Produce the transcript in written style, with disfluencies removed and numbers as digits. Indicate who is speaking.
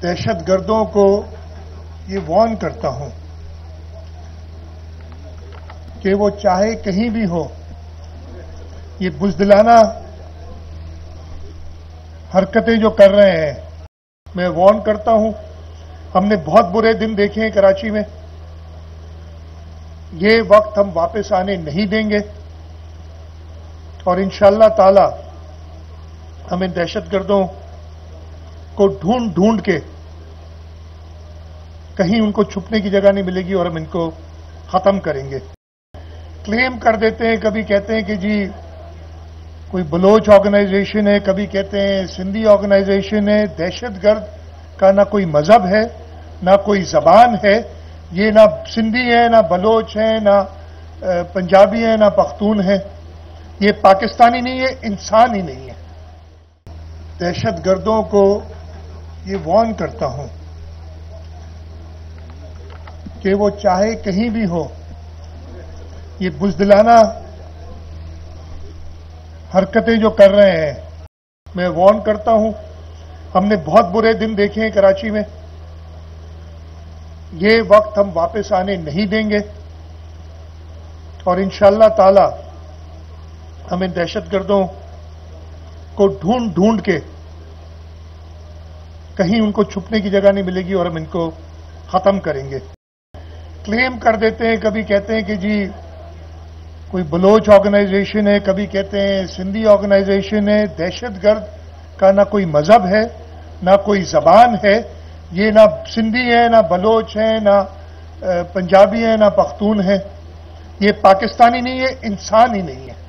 Speaker 1: دہشت گردوں کو یہ وارن کرتا ہوں کہ وہ چاہے کہیں بھی ہو، یہ بزدلانہ حرکتیں جو کر رہے ہیں، میں وارن کرتا ہوں۔ ہم نے بہت برے دن دیکھے ہیں کراچی میں، یہ وقت ہم واپس آنے نہیں دیں گے، اور انشاءاللہ تعالی ہمیں دہشت گردوں کو ڈھونڈ کے کہیں ان کو چھپنے کی جگہ نہیں ملے گی اور ہم ان کو ختم کریں گے۔ کلیم کر دیتے ہیں، کبھی کہتے ہیں کہ جی کوئی بلوچ آرگنائزیشن ہے، کبھی کہتے ہیں سندھی آرگنائزیشن ہے۔ دہشت گرد کا نہ کوئی مذہب ہے، نہ کوئی زبان ہے، یہ نہ سندھی ہے، نہ بلوچ ہے، نہ پنجابی ہے، نہ پختون ہے، یہ پاکستانی نہیں ہے، انسان ہی نہیں ہے۔ دہشت گردوں کو یہ وارن کرتا ہوں کہ وہ چاہے کہیں بھی ہو، یہ بزدلانہ حرکتیں جو کر رہے ہیں، میں وارن کرتا ہوں۔ ہم نے بہت برے دن دیکھے ہیں کراچی میں، یہ وقت ہم واپس آنے نہیں دیں گے، اور انشاءاللہ تعالی ہمیں دہشت گردوں کو ڈھونڈ کے کہیں ان کو چھپنے کی جگہ نہیں ملے گی اور ہم ان کو ختم کریں گے۔ کلیم کر دیتے ہیں، کبھی کہتے ہیں کہ جی کوئی بلوچ آرگنائزیشن ہے، کبھی کہتے ہیں سندھی آرگنائزیشن ہے۔ دہشت گرد کا نہ کوئی مذہب ہے، نہ کوئی زبان ہے، یہ نہ سندھی ہے، نہ بلوچ ہے، نہ پنجابی ہے، نہ پختون ہے، یہ پاکستانی نہیں ہے، انسان ہی نہیں ہے۔